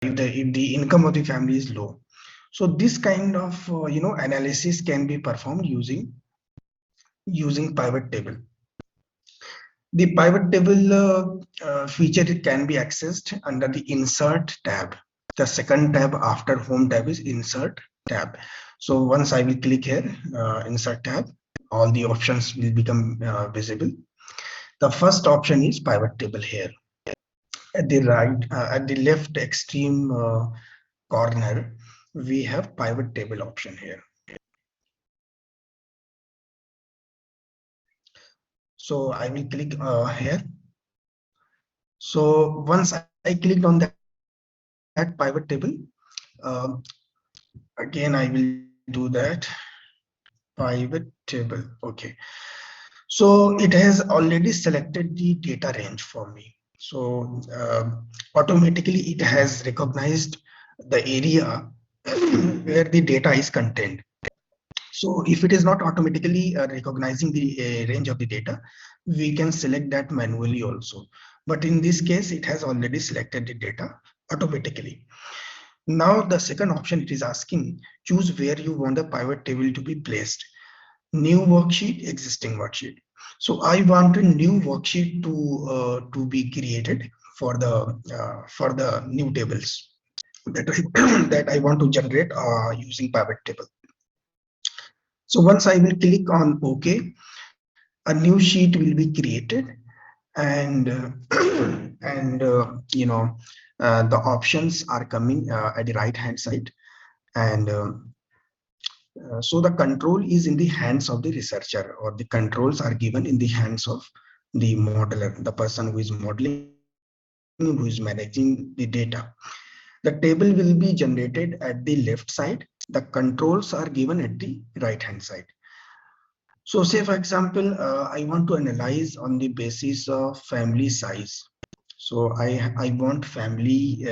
if the income of the family is low. So this kind of analysis can be performed using pivot table. The pivot table feature can be accessed under the Insert tab. The second tab after Home tab is Insert tab. So once I will click here, Insert tab, all the options will become visible. The first option is pivot table here. At the at the left extreme corner, we have pivot table option here. So I will click here. So once I clicked on that pivot table, uh, again I will do that pivot table. Okay. So it has already selected the data range for me. So automatically it has recognized the area where the data is contained. So if it is not automatically recognizing the range of the data, we can select that manually also. But in this case, it has already selected the data automatically. Now the second option, it is asking, choose where you want the pivot table to be placed. New worksheet, existing worksheet. So I want a new worksheet to be created for the new tables that I, that I want to generate using pivot table. So once I will click on OK, a new sheet will be created, and the options are coming at the right hand side, and so the control is in the hands of the researcher, or the controls are given in the hands of the modeler, the person who is modeling, who is managing the data. The table will be generated at the left side. The controls are given at the right hand side. So say for example, I want to analyze on the basis of family size. So I want family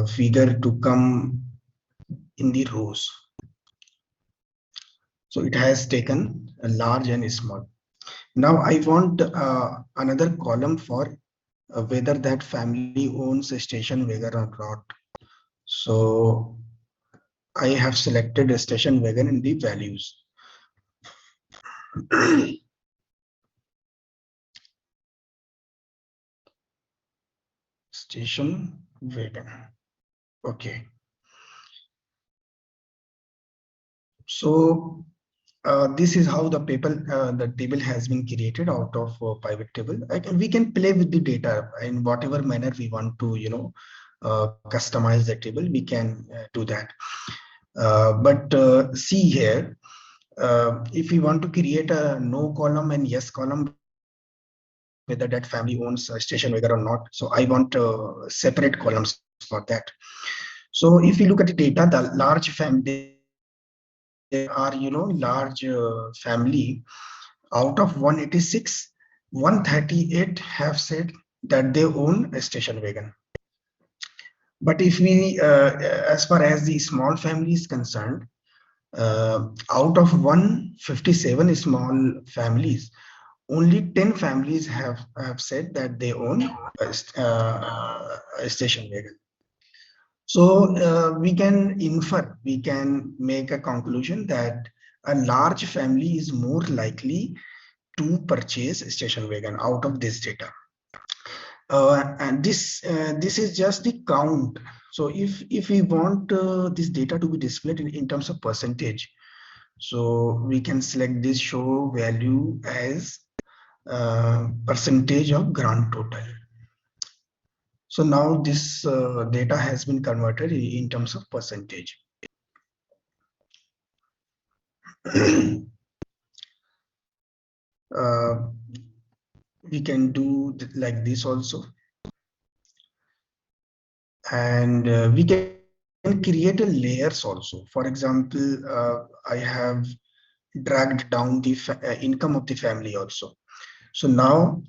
figure to come in the rows. So it has taken a large and small. Now I want another column for whether that family owns a station wagon or not. So I have selected a station wagon in the values. Station wagon. Okay. So this is how the table has been created out of pivot table. We can play with the data in whatever manner we want to, customize the table. We can do that. But see here, if we want to create a no column and yes column, whether that family owns a station wagon or not. So I want separate columns for that. So if you look at the data, the large family, there are, large family. Out of 186, 138 have said that they own a station wagon. But if we, as far as the small family is concerned, out of 157 small families, only 10 families have said that they own a station wagon. So we can infer, we can make a conclusion that a large family is more likely to purchase a station wagon out of this data. And this is just the count. So if we want this data to be displayed in terms of percentage, so we can select this show value as percentage of grand total. So now this data has been converted in terms of percentage. We can do like this also, and we can create a layers also. For example, I have dragged down the income of the family also. So now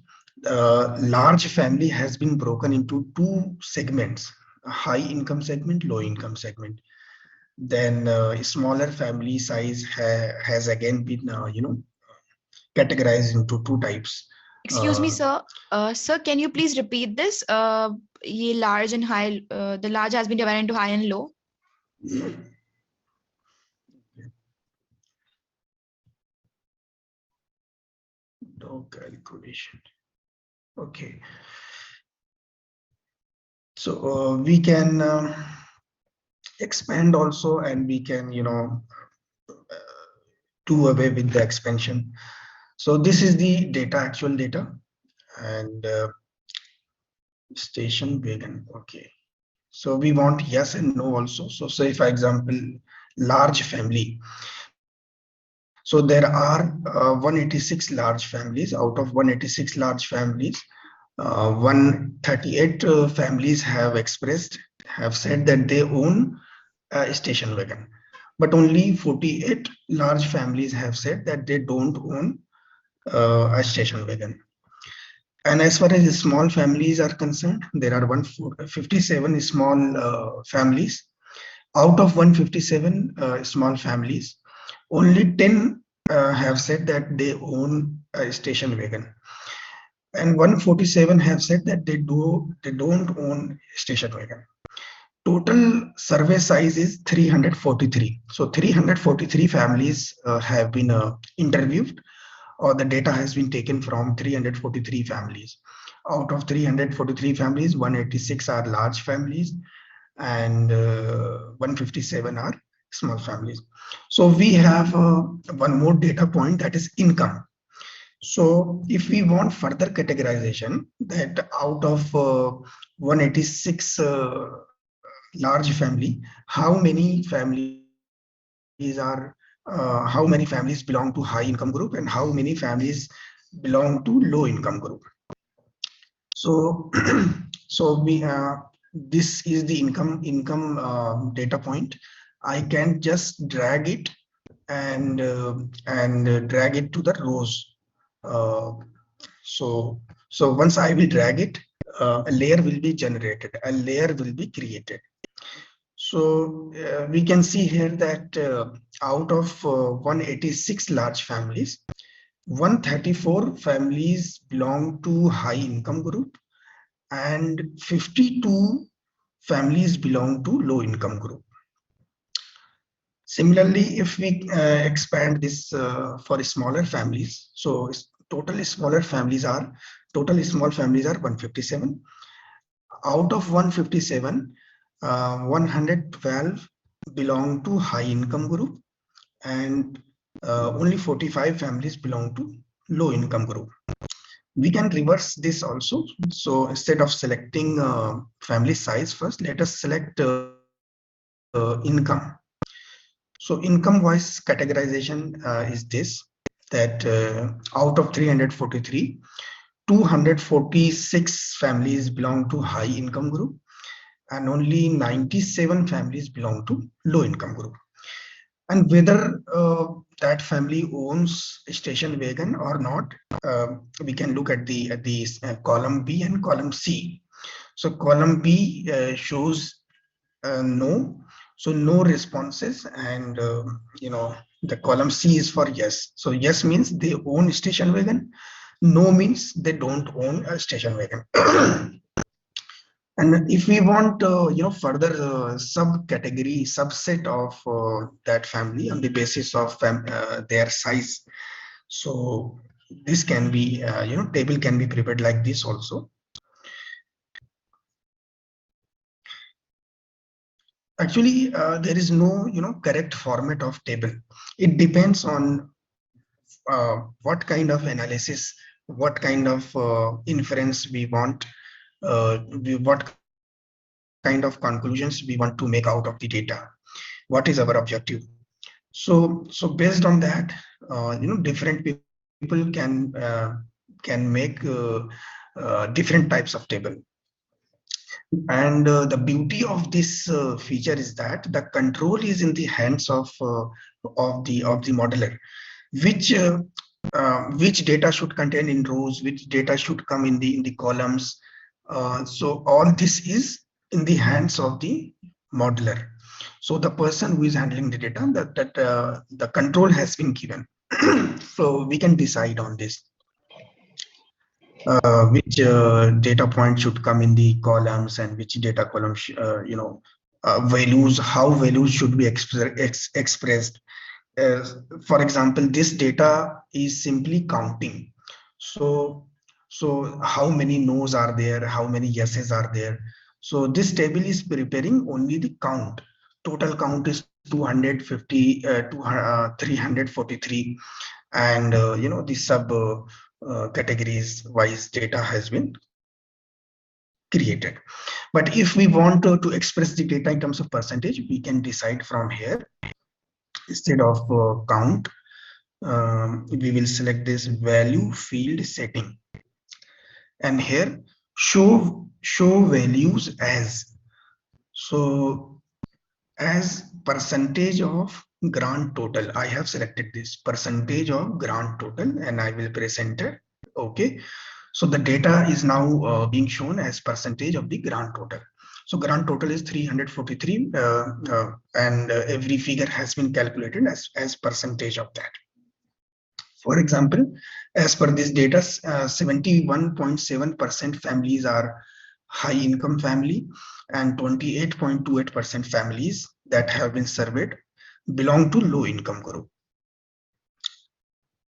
large family has been broken into two segments: a high income segment, low income segment. Then smaller family size has again been categorized into two types: Excuse me, sir. Sir, can you please repeat this? Ye large and high. The large has been divided into high and low. No calculation. Okay. So we can expand also, and we can, do away with the expansion. So this is the data, actual data, and station wagon. Okay. So we want yes and no also. So say, for example, large family. So there are 186 large families. Out of 186 large families, 138 families have said that they own a station wagon, but only 48 large families have said that they don't own a station wagon. And as far as small families are concerned, there are 157 small families. Out of 157 small families, only 10 have said that they own a station wagon, and 147 have said that they don't own station wagon. Total survey size is 343. So 343 families have been interviewed, or the data has been taken from 343 families. Out of 343 families, 186 are large families, and 157 are small families. So we have one more data point, that is income. So if we want further categorization, that out of 186 large family, how many families belong to high income group and how many families belong to low income group. So so we this is the income data point. I can just drag it and drag it to the rows. Uh, so so once I will drag it, a layer will be generated, a layer will be created. So we can see here that out of 186 large families, 134 families belong to high income group and 52 families belong to low income group. Similarly, if we expand this for smaller families, so total small families are 157. Out of 157, 112 belong to high income group, and only 45 families belong to low income group. We can reverse this also. So instead of selecting family size first, let us select income. So income wise categorization is this, that out of 343, 246 families belong to high income group and only 97 families belong to low income group. And whether that family owns station wagon or not, we can look at the column B and column C. So column B shows no, so no responses, and the column C is for yes. So yes means they own station wagon, no means they don't own a station wagon. And if we want, further subcategory, subset of that family on the basis of their size, so this can be, table can be prepared like this also. Actually, there is no, correct format of table. It depends on what kind of analysis, what kind of inference we want, what kind of conclusions we want to make out of the data, what is our objective. So based on that, different people can make different types of table. And the beauty of this feature is that the control is in the hands of the modeler, which which data should contain in rows, which data should come in the columns. So all this is in the hands of the modeler. So the person who is handling the data, that the control has been given. So we can decide on this. which data point should come in the columns and which data column, values, how values should be expressed. uh, for example, this data is simply counting. So so how many no's are there, how many yeses are there. So this table is preparing only the count. Total count is 250, 343, and the sub categories wise data has been created. But if we want to express the data in terms of percentage, we can decide from here. Instead of count, we will select this value field setting, and here show values so as percentage of grand total. I have selected this percentage of grand total and I will press enter. Okay, so the data is now being shown as percentage of the grand total. So grand total is 343, and every figure has been calculated as percentage of that. For example, as per this data, 71.7% families are high income family, and 28.28% families that have been surveyed belong to low income group.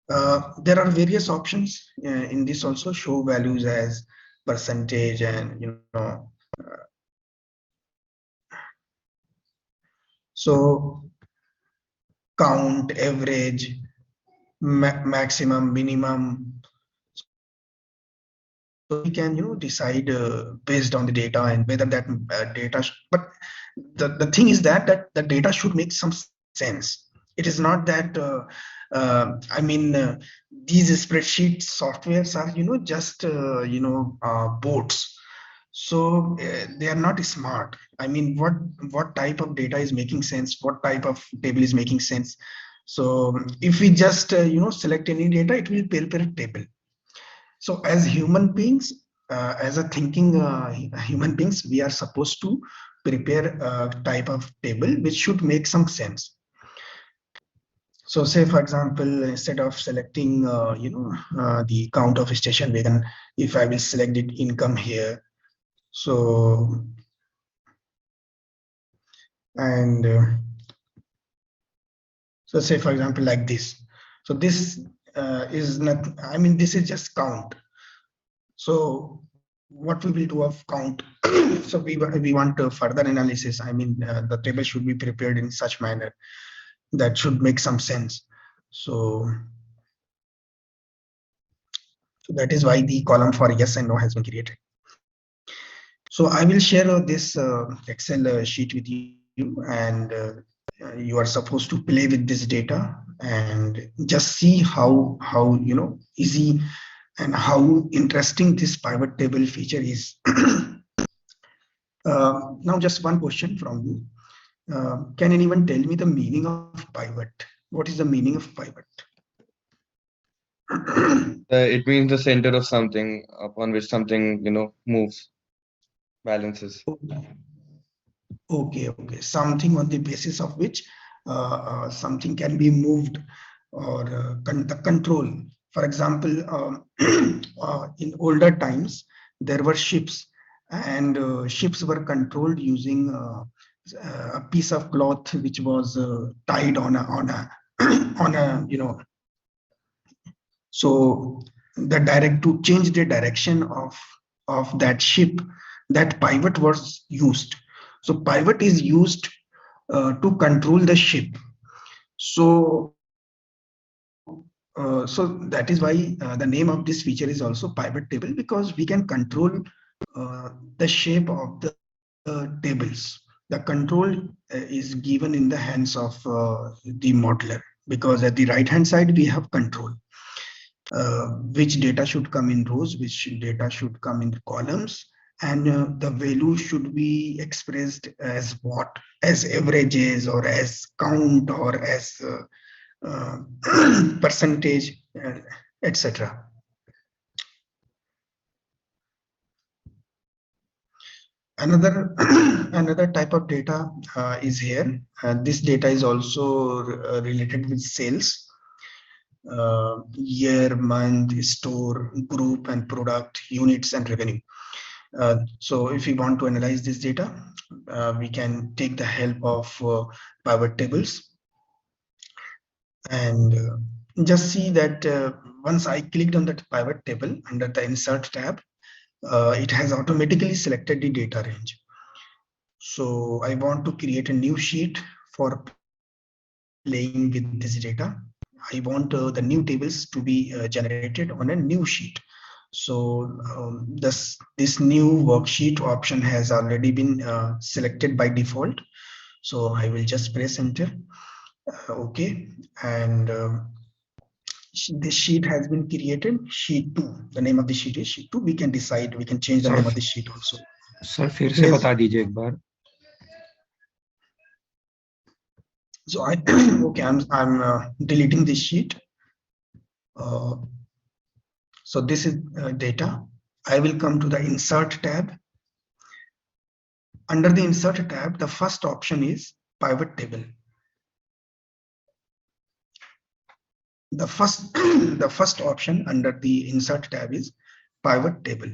There are various options in this also. Show values as percentage, and so count, average, maximum, minimum. So we can decide based on the data and whether that data but the thing is that the data should make some sense. It is not that these spreadsheet softwares are just bots. So they are not smart. What type of data is making sense, what type of table is making sense. So if we just select any data, it will prepare a table. So as human beings, as a thinking human beings, we are supposed to prepare a type of table which should make some sense. So say for example, instead of selecting the count of station wagon, if I will select the income here. So and so say for example like this. So this is not, this is just count. So what we will do of count? So we want further analysis. The table should be prepared in such manner that should make some sense. So, so that is why the column for yes and no has been created. So I will share this Excel sheet with you, and you are supposed to play with this data and just see how easy and how interesting this pivot table feature is. Now just one question from you. Can anyone tell me the meaning of pivot? What is the meaning of pivot? It means the center of something upon which something, moves, balances. Okay. Something on the basis of which something can be moved, or the control. For example, in older times, there were ships, and ships were controlled using a piece of cloth which was tied on a on a so the direct to change the direction of that ship, that pivot was used. So pivot is used to control the ship. So that is why the name of this feature is also pivot table, because we can control the shape of the tables. The control is given in the hands of the modeler, because at the right hand side we have control. Which data should come in rows, which data should come in columns, and the value should be expressed as what, as averages or as count or as percentage, etc. Another another type of data is here. This data is also related with sales. year, month, store, group, and product, units, and revenue. So if we want to analyze this data, we can take the help of pivot tables, and just see that once I clicked on that pivot table under the insert tab, it has automatically selected the data range. So I want to create a new sheet for playing with this data. I want the new tables to be generated on a new sheet. So this new worksheet option has already been selected by default. So I will just press enter. Okay, and this sheet has been created. Sheet 2. The name of the sheet is sheet 2. We can decide. We can change the sir name of the sheet also. Sir फिर से Yes. बता दीजिए एक बार. So I okay. I'm deleting this sheet. Uh, so this is data. I will come to the insert tab. Under the insert tab, the first option is pivot table. The first the first option under the insert tab is pivot table.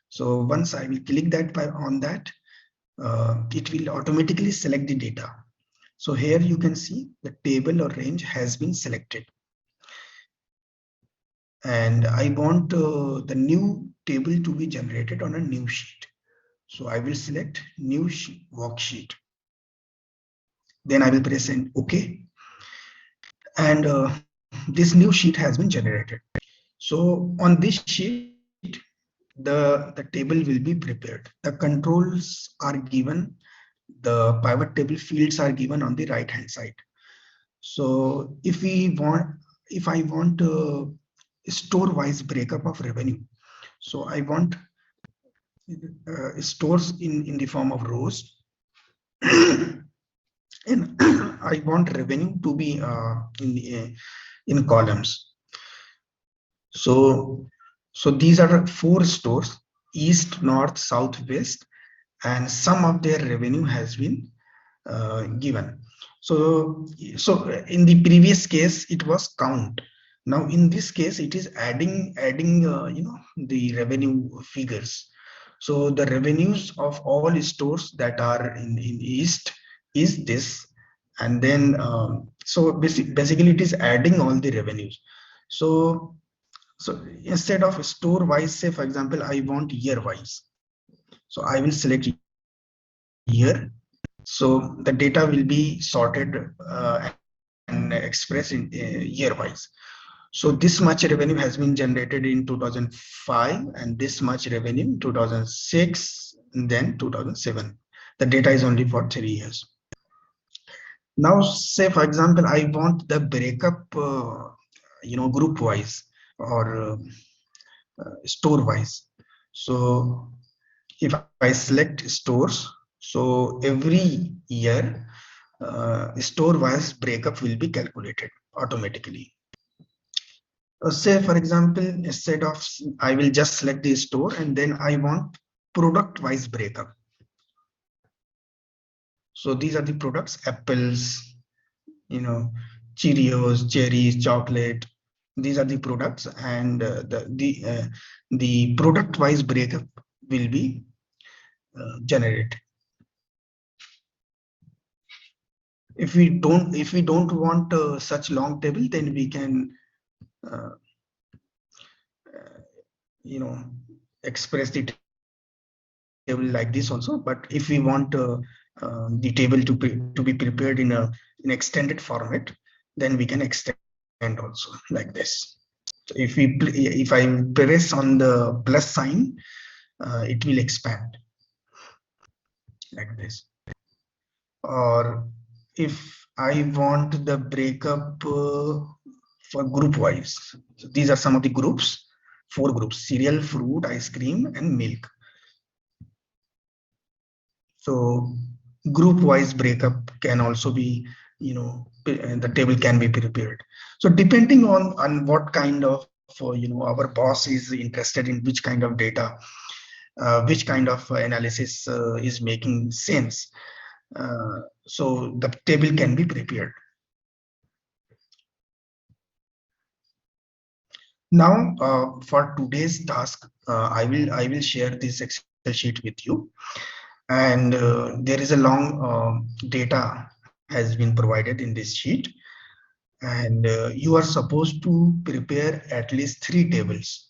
So once I will click that on that, it will automatically select the data. So here you can see the table or range has been selected. And I want the new table to be generated on a new sheet. So I will select new worksheet. Then I will press OK. And this new sheet has been generated. So on this sheet, the table will be prepared. The controls are given. The pivot table fields are given on the right hand side. So if I want store wise breakup of revenue, so I want stores in the form of rows, and I want revenue to be in columns. So these are 4 stores: east, north, south, west, and some of their revenue has been given. So in the previous case it was count. Now in this case it is adding the revenue figures. So the revenues of all stores that are in east is this, and then so basically it is adding all the revenues. So instead of store wise, say for example I want year wise, so I will select year. So the data will be sorted and expressed in year wise. So this much revenue has been generated in 2005, and this much revenue in 2006, and then 2007. The data is only for 3 years. Now, say for example, I want the breakup, group wise or store wise. So if I select stores, so every year store wise breakup will be calculated automatically. Say for example, instead of, I will just select the store and then I want product wise breakup. So these are the products: apples, Cheerios, cherries, chocolate. These are the products, and the product wise breakup will be generated. If we don't want such long table, then we can uh, express the table like this also. But if we want the table to be prepared in an extended format, then we can extend also like this. So if I press on the plus sign, it will expand like this. Or if I want the breakup for group wise, so these are some of the groups: 4 groups: cereal, fruit, ice cream, and milk. So group wise breakup can also be, the table can be prepared. So depending on what kind of our boss is interested in, which kind of data, which kind of analysis is making sense, so the table can be prepared. Now, for today's task, I will share this Excel sheet with you, and there is a long data has been provided in this sheet, and you are supposed to prepare at least 3 tables.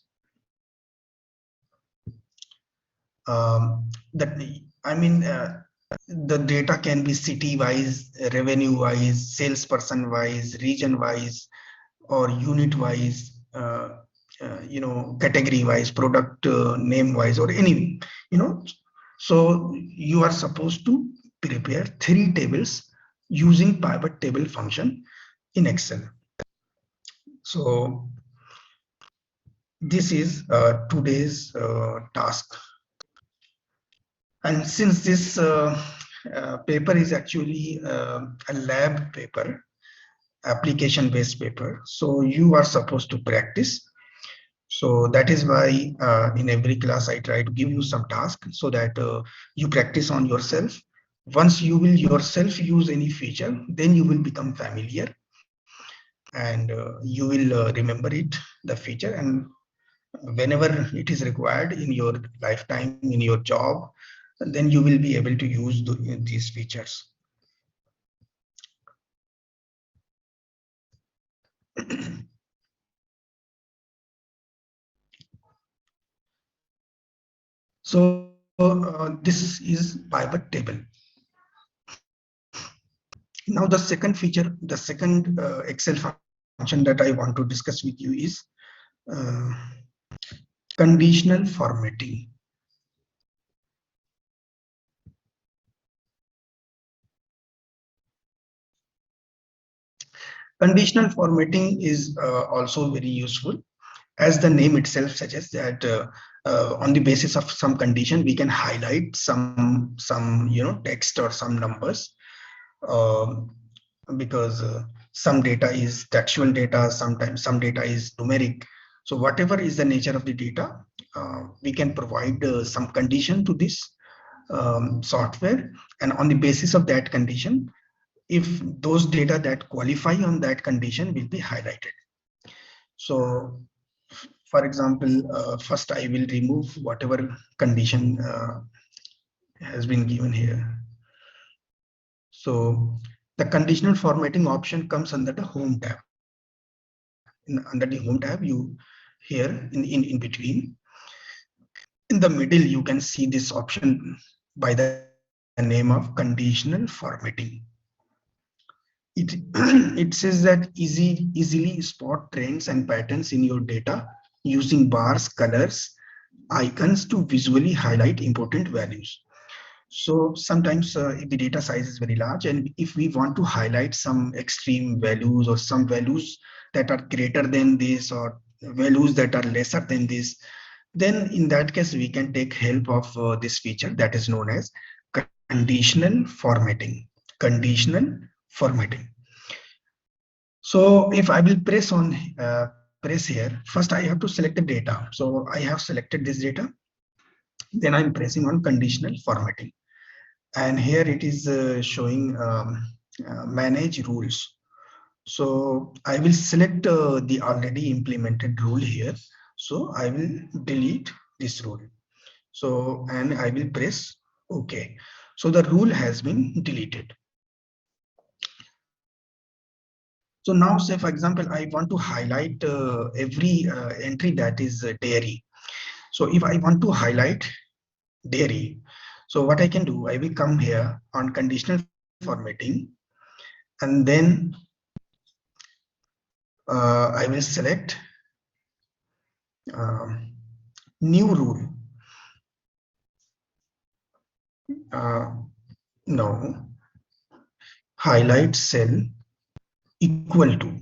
That I mean, the data can be city wise, revenue wise, salesperson wise, region wise, or unit wise, category wise, product name wise, or any, you know. So you are supposed to prepare 3 tables using pivot table function in Excel. So this is today's task. And since this paper is actually a lab paper, application based paper, so you are supposed to practice. So that is why in every class I try to give you some task so that you practice on yourself. Once you will yourself use any feature, then you will become familiar, and you will remember it, the feature, and whenever it is required in your lifetime, in your job, then you will be able to use these features. So this is pivot table. Now the second feature, the second Excel function that I want to discuss with you is uh, conditional formatting. Conditional formatting is also very useful, as the name itself suggests that on the basis of some condition we can highlight some text or some numbers, um, because some data is textual data, sometimes some data is numeric. So whatever is the nature of the data, we can provide some condition to this software, and on the basis of that condition, if those data that qualify on that condition will be highlighted. So for example, first I will remove whatever condition has been given here. So the conditional formatting option comes under the home tab. Under the home tab, you here in between, in the middle, you can see this option by the name of conditional formatting. It it says that easily spot trends and patterns in your data using bars, colors, icons to visually highlight important values. So sometimes if the data size is very large, and if we want to highlight some extreme values or some values that are greater than this or values that are lesser than this, then in that case we can take help of this feature that is known as conditional formatting. Conditional formatting. So if I will press here, first I have to select the data. So I have selected this data, then I'm pressing on conditional formatting, and here it is showing manage rules. So I will select the already implemented rule here. So I will delete this rule. So, and I will press OK. So the rule has been deleted. So now say for example, I want to highlight every entry that is dairy. So if I want to highlight dairy, so what I can do, I will come here on conditional formatting, and then I will select um, new rule. Uh, no, highlight cell equal to.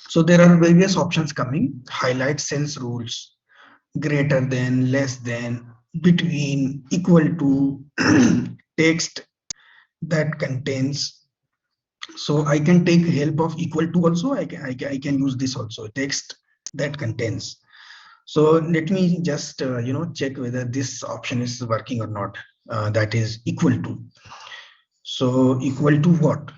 So there are various options coming. Highlight cells rules: greater than, less than, between, equal to, text that contains. So I can take help of equal to also. I can use this also, text that contains. So let me just check whether this option is working or not. That is equal to. So equal to what?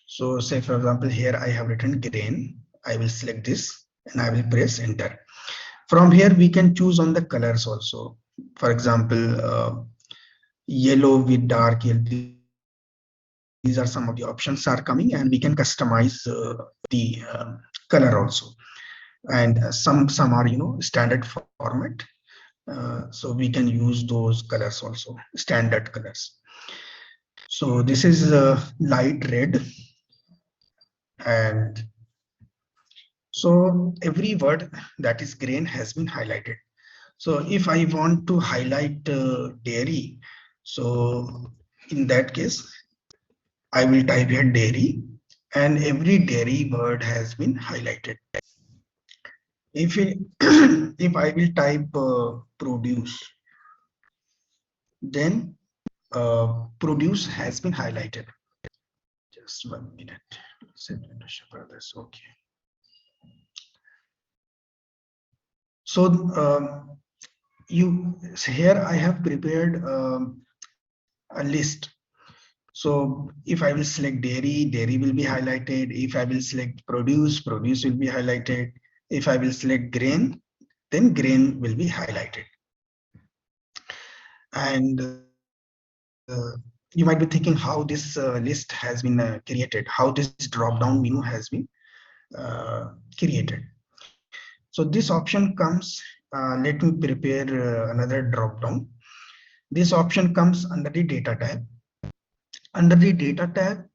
So say for example here I have written grain. I will select this. and I will press enter. From here, we can choose on the colors also. For example, yellow with dark yellow. These are some of the options are coming, and we can customize the color also. And some are standard format, so we can use those colors also, standard colors. So this is light red, and so every word that is green has been highlighted. So if I want to highlight dairy, so in that case, I will type here dairy, and every dairy word has been highlighted. If if I will type produce, then produce has been highlighted. Just 1 minute. This okay. So you here I have prepared a list. So if I will select dairy, dairy will be highlighted. If I will select produce, produce will be highlighted. If I will select grain, then grain will be highlighted. And you might be thinking how this list has been created, how this drop-down menu has been created. So this option comes, let me prepare another drop-down. This option comes under the data tab. Under the data tab,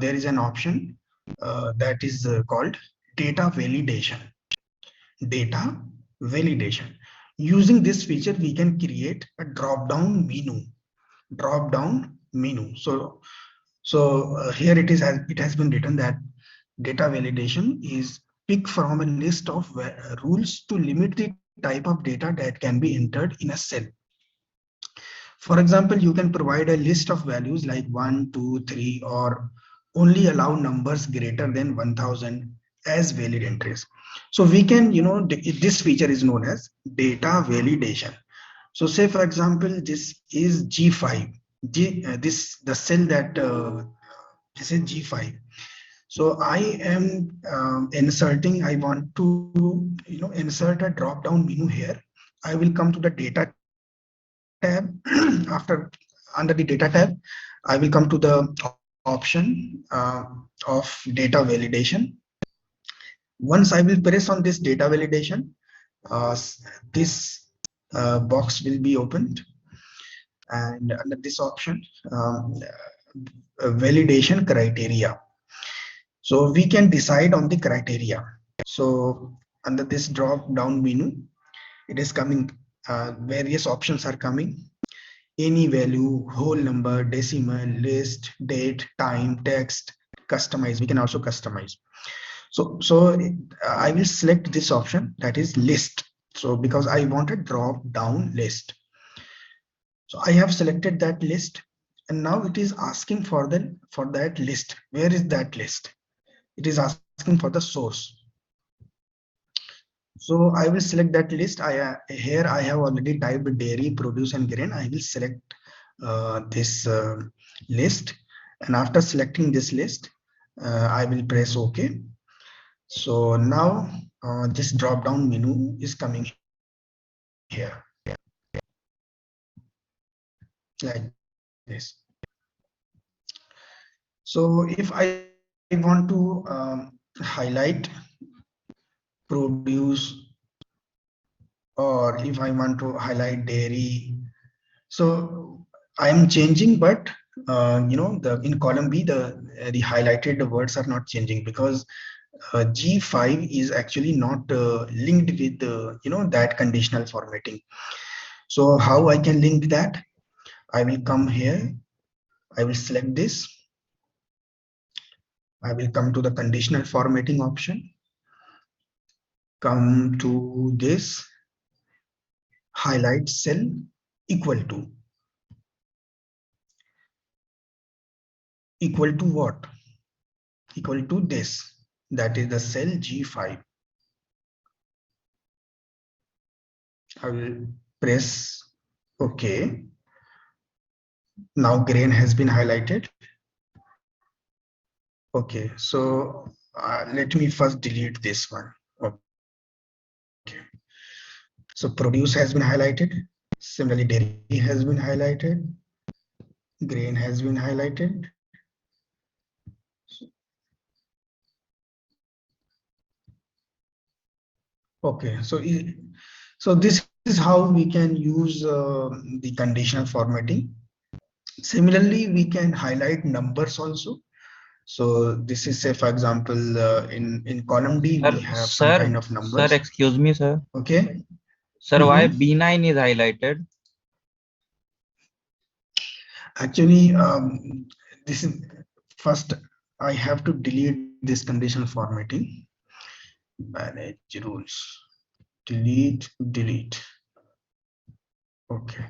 there is an option that is called data validation. Data validation. Using this feature, we can create a drop-down menu. Drop-down menu. So here it has been written that data validation is pick from a list of rules to limit the type of data that can be entered in a cell. For example, you can provide a list of values like 1, 2, 3, or only allow numbers greater than 1000 as valid entries. So we can, this feature is known as data validation. So say for example, this is G5. The cell that this is G5. So I am inserting. I want to insert a drop down menu here. I will come to the data tab. After under the data tab, I will come to the option of data validation. Once I will press on this data validation, this box will be opened, and under this option, validation criteria. So we can decide on the criteria. So under this drop down menu, it is coming, various options are coming. Any value, whole number, decimal, list, date, time, text, customize. We can also customize. So I will select this option, that is list. So because I want a drop down list. So I have selected that list, and now it is asking for that list. Where is that list? It is asking for the source. So I will select that list. Here I have already typed dairy, produce, and grain. I will select this list, and after selecting this list, I will press OK. So now this drop down menu is coming here like this. So if I want to highlight produce, or if I want to highlight dairy, so I am changing, but the in column B, the highlighted words are not changing because G5 is actually not linked with that conditional formatting. So how I can link that? I will come here. I will select this. I will come to the conditional formatting option. Come to this highlight cell equal to what? Equal to this. That is the cell G5. I will press OK. Now grain has been highlighted. Okay, so let me first delete this one. Okay. So produce has been highlighted. Similarly, dairy has been highlighted. Grain has been highlighted. Okay, so this is how we can use the conditional formatting. Similarly, we can highlight numbers also. So this is, say, for example, in column D, we have some kind of Sir, numbers. excuse me, sir. Okay. Sir, why Mhm. B9 is highlighted? Actually, this is first I have to delete this conditional formatting. Manage rules. Delete. Okay.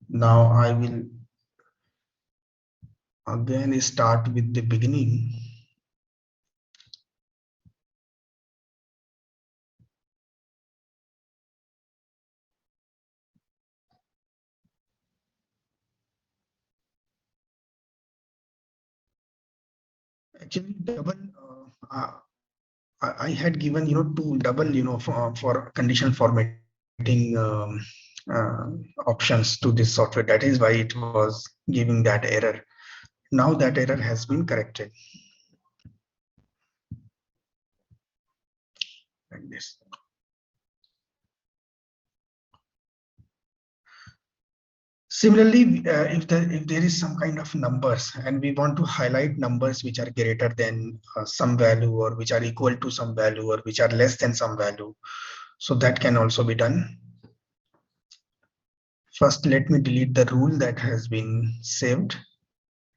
Now I will again start with the beginning. Actually, double. I had given two double for condition formatting options to this software. That is why it was giving that error. Now that error has been corrected like this. Similarly, if there is some kind of numbers and we want to highlight numbers which are greater than some value, or which are equal to some value, or which are less than some value, so that can also be done. First, let me delete the rule that has been saved.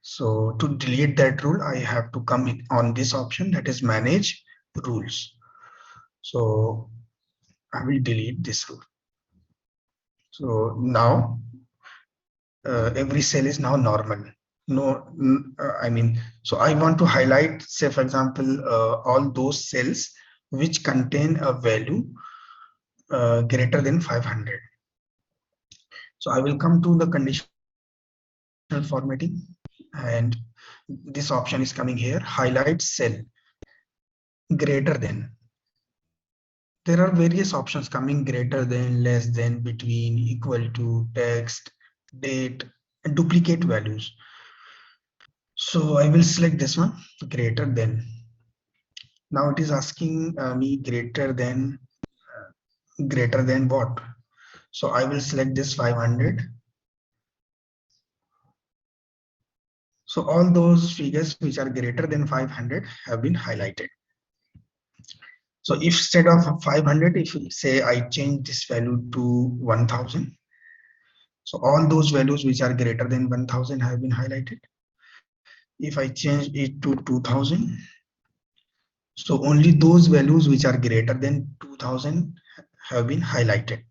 So to delete that rule, I have to come on this option, that is manage rules. So I will delete this rule. So now every cell is now normal. No, I mean, so I want to highlight, say for example, all those cells which contain a value greater than 500. So I will come to the conditional formatting, and this option is coming here, highlight cell greater than. There are various options coming: greater than, less than, between, equal to, text, date, and duplicate values. So I will select this one, greater than. Now it is asking me greater than what? So I will select this 500. So all those figures which are greater than 500 have been highlighted. So if instead of 500, if you say I change this value to 1000, so all those values which are greater than 1000 have been highlighted. If I change it to 2000, so only those values which are greater than 2000 have been highlighted.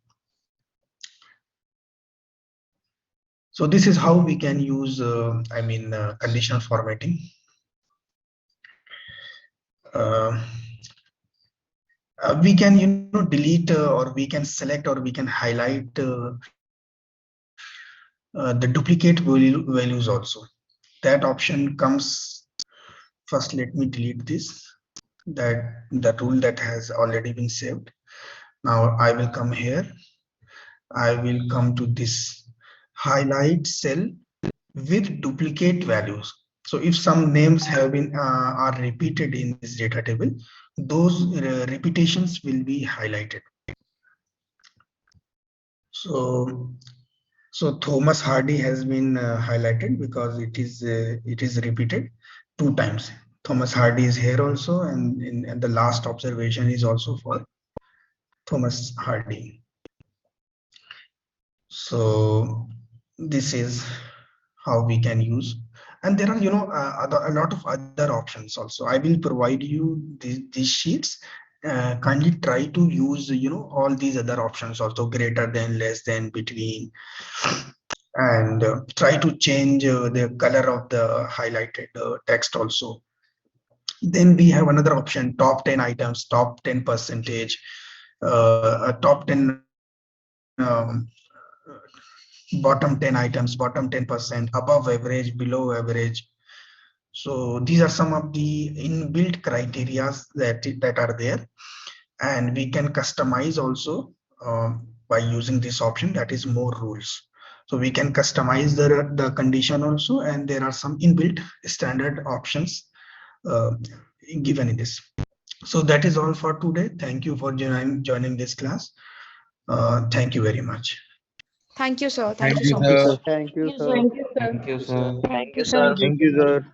So this is how we can use, conditional formatting. Uh, we can, delete or we can select or we can highlight the duplicate values also. That option comes first. Let me delete this, that the rule that has already been saved. Now I will come here. I will come to this highlight cell with duplicate values. So if some names have been are repeated in this data table, those repetitions will be highlighted. So Thomas Hardy has been highlighted because it is repeated two times. Thomas Hardy is here also, and the last observation is also for Thomas Hardy. So this is how we can use, and there are a lot of other options also. I will provide you these sheets. Kindly try to use all these other options also: greater than, less than, between, and try to change the color of the highlighted text also. Then we have another option: top 10 items, top 10 percentage, top 10 bottom 10 items, bottom 10%, above average, below average. So these are some of the inbuilt criterias that are there, and we can customize also by using this option, that is more rules. So we can customize the condition also, and there are some inbuilt standard options uh, given in this. So that is all for today. Thank you for joining this class. Thank you very much. Thank you, sir. Thank Thank you you, so Thank you, much. sir. sir. Thank you, sir. Thank you, sir. Thank you, Thank you, sir. sir. Thank you, sir.